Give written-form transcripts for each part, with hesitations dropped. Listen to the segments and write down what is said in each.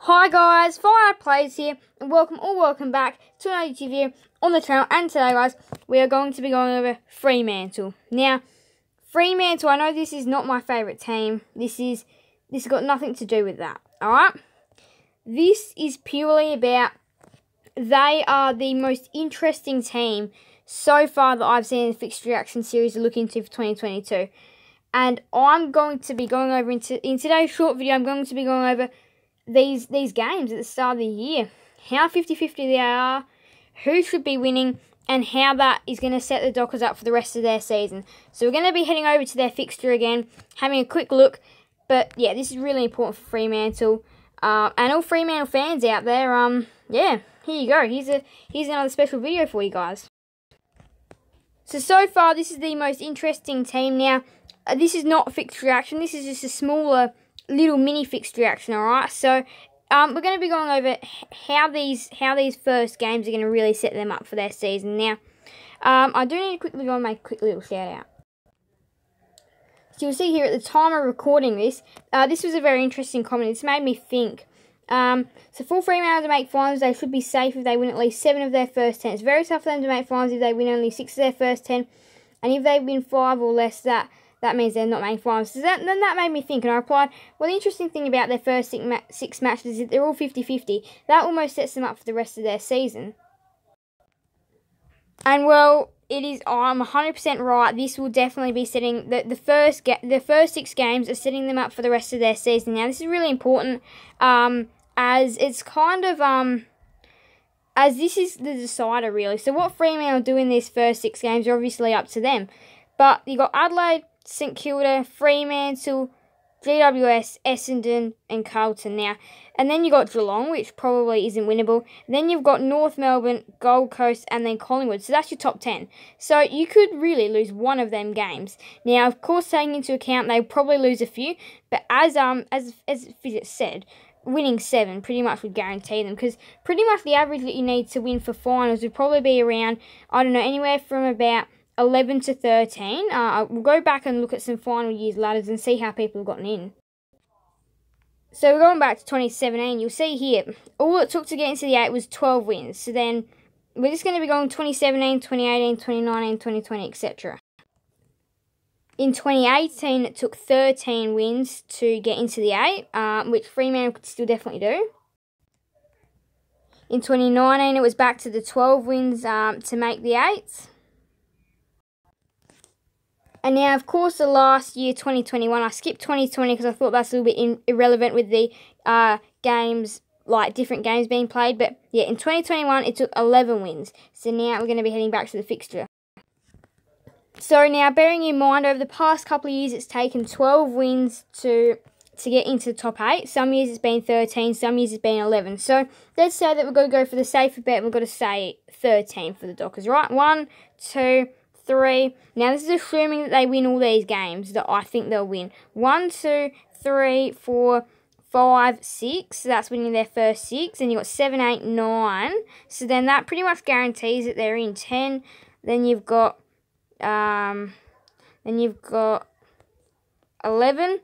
Hi guys, Fire Plays here, and welcome back to another YouTube video on the channel. And today, guys, we are going to be going over Fremantle. Now, Fremantle, I know this is not my favourite team. This has got nothing to do with that. All right, this is purely about they are the most interesting team so far that I've seen in the Fixture Reaction series to look into for 2022. And I'm going to be going over in today's short video. I'm going to be going over these games at the start of the year, how 50-50 they are, who should be winning, and how that is going to set the Dockers up for the rest of their season. So we're going to be heading over to their fixture again, having a quick look. But yeah, this is really important for Fremantle, and all Fremantle fans out there. Yeah, here you go. Here's another special video for you guys. So far, this is the most interesting team. Now, this is not fixture reaction. This is just a smaller little mini fixture reaction, alright? So, we're going to be going over how these first games are going to really set them up for their season. Now, I do need to quickly go and make a quick little shout out. So you'll see here at the time of recording this, this was a very interesting comment. It's made me think. So for Fremantle to make finals, they should be safe if they win at least 7 of their first 10. It's very tough for them to make finals if they win only 6 of their first 10. And if they win 5 or less, that means they're not making finals. So then that made me think, and I replied, well, the interesting thing about their first 6 matches is that they're all 50-50. That almost sets them up for the rest of their season. And, well, it is, I'm 100% right. This will definitely be setting, the first 6 games are setting them up for the rest of their season. Now, this is really important, as it's kind of, as this is the decider, really. So what Fremantle do in these first 6 games are obviously up to them. But you got Adelaide, St Kilda, Fremantle, GWS, Essendon, and Carlton now. And then you got Geelong, which probably isn't winnable. Then you've got North Melbourne, Gold Coast, and then Collingwood. So that's your top 10. So you could really lose one of them games. Now, of course, taking into account they probably lose a few, but as Fizz said, winning 7 pretty much would guarantee them, because pretty much the average that you need to win for finals would probably be around, I don't know, anywhere from about 11 to 13. We'll go back and look at some final years ladders and see how people have gotten in. So we're going back to 2017. You'll see here, all it took to get into the 8 was 12 wins. So then we're just going to be going 2017, 2018, 2019, 2020, etc. In 2018, it took 13 wins to get into the 8, which Fremantle could still definitely do. In 2019, it was back to the 12 wins to make the 8. And now, of course, the last year, 2021, I skipped 2020 because I thought that's a little bit irrelevant with the games, like different games being played. But yeah, in 2021, it took 11 wins. So now we're going to be heading back to the fixture. So now, bearing in mind, over the past couple of years, it's taken 12 wins to get into the top 8. Some years it's been 13, some years it's been 11. So let's say that we're going to go for the safer bet. We've got to say 13 for the Dockers, right? 1, 2, 3. Now, this is assuming that they win all these games that I think they'll win. 1, 2, 3, 4, 5, 6. So that's winning their first 6. And you've got 7, 8, 9. So then that pretty much guarantees that they're in 10. Then you've got 11.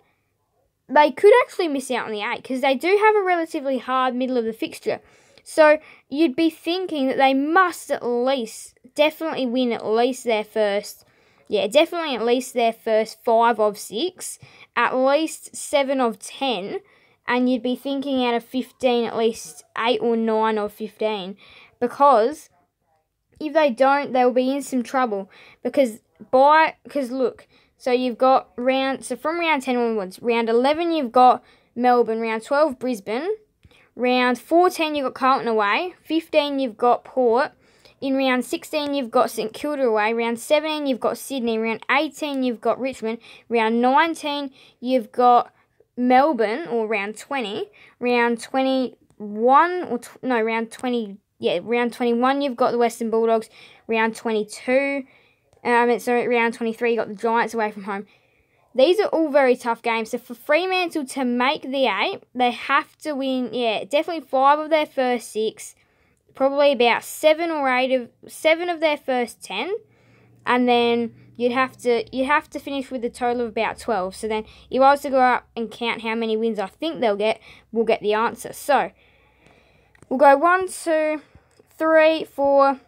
They could actually miss out on the 8 because they do have a relatively hard middle of the fixture. So you'd be thinking that they must at least definitely win at least their first, definitely at least their first 5 of 6, at least 7 of 10, and you'd be thinking out of 15 at least 8 or 9 of 15, because if they don't, they'll be in some trouble, because look, so you've got from round 10 onwards, round 11 you've got Melbourne, round 12 Brisbane, round 14 you've got Carlton away, 15 you've got Port, in round 16 you've got St Kilda away, round 17 you've got Sydney, round 18 you've got Richmond, round 19 you've got Melbourne, or round 20, round 21, round 21 you've got the Western Bulldogs, round 22, round 23 you've got the Giants away from home. These are all very tough games. So for Fremantle to make the 8, they have to win, definitely 5 of their first 6, probably about 7 of their first 10, and then you'd have to finish with a total of about 12. So then, if I was to go up and count how many wins I think they'll get, we'll get the answer. So we'll go 1, 2, 3, 4,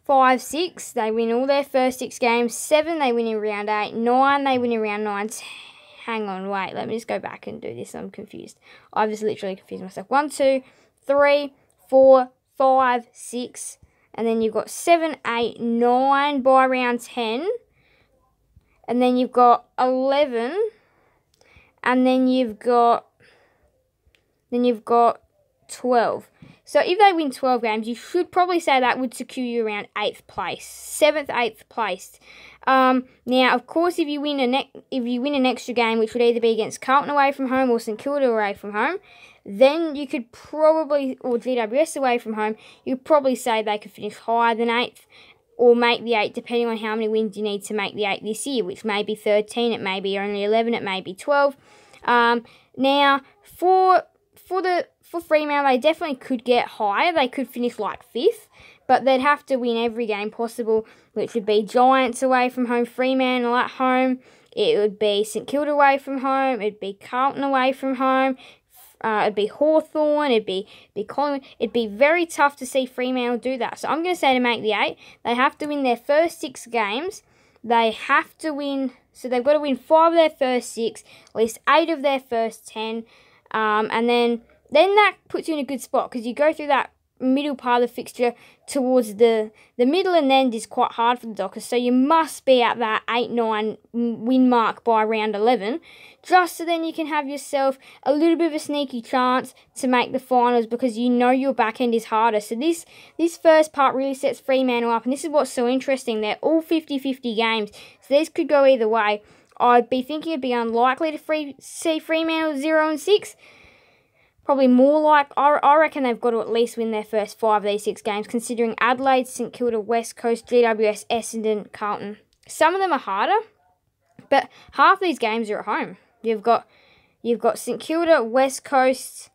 5, 6. They win all their first 6 games. 7, they win in round 8. 9, they win in round 9. Hang on, wait. Let me just go back and do this. I'm confused. I've just literally confused myself. 1, 2, 3, 4, 5, 6. And then you've got 7, 8, 9 by round 10. And then you've got 11. And then you've got 12. So if they win 12 games, you should probably say that would secure you around 8th place, 7th, 8th place. Now, of course, if you win an extra game, which would either be against Carlton away from home or St Kilda away from home, then you could probably, or GWS away from home, you'd probably say they could finish higher than 8th or make the 8, depending on how many wins you need to make the 8 this year, which may be 13, it may be only 11, it may be 12. Now, for Fremantle, they definitely could get higher. They could finish like 5th, but they'd have to win every game possible, which would be Giants away from home, Fremantle at home. It would be St Kilda away from home. It'd be Carlton away from home. It'd be Hawthorn. It'd be Collingwood. It'd be very tough to see Fremantle do that. So I'm going to say to make the 8, they have to win their first 6 games. They have to win, so they've got to win 5 of their first 6, at least 8 of their first 10, and then that puts you in a good spot, because you go through that middle part of the fixture towards the middle and end is quite hard for the Dockers, so you must be at that 8-9 win mark by round 11, just so then you can have yourself a little bit of a sneaky chance to make the finals, because you know your back end is harder. So this first part really sets Fremantle up, and this is what's so interesting. They're all 50-50 games, so these could go either way. I'd be thinking it'd be unlikely to see Fremantle 0-6. Probably more like, I reckon they've got to at least win their first 5 of these 6 games, considering Adelaide, St Kilda, West Coast, GWS, Essendon, Carlton. Some of them are harder, but half these games are at home. You've got St Kilda, West Coast,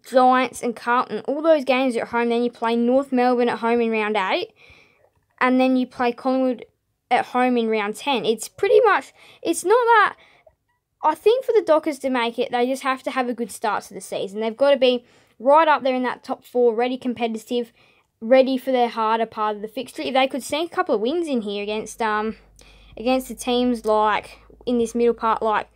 Giants and Carlton. All those games are at home. Then you play North Melbourne at home in round 8, and then you play Collingwood at home in round 10. It's pretty much, it's not that. I think for the Dockers to make it, they just have to have a good start to the season. They've got to be right up there in that top 4, ready competitive, ready for their harder part of the fixture. If they could sneak a couple of wins in here against the teams like in this middle part, like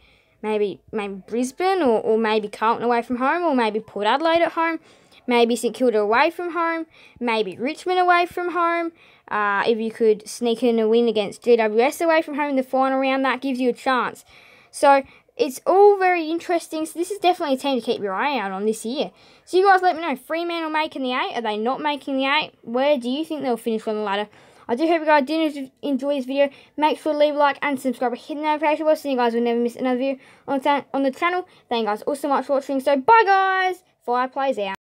maybe Brisbane or maybe Carlton away from home, or maybe Port Adelaide at home, maybe St Kilda away from home, maybe Richmond away from home. If you could sneak in a win against GWS away from home in the final round, that gives you a chance. So it's all very interesting. So this is definitely a team to keep your eye out on this year. So you guys let me know. Fremantle making the 8? Are they not making the 8? Where do you think they'll finish on the ladder? I do hope you guys did enjoy this video. Make sure to leave a like and subscribe. Hit the notification bell so you guys will never miss another video on the channel. Thank you guys all so much for watching. So bye guys. Fire plays out.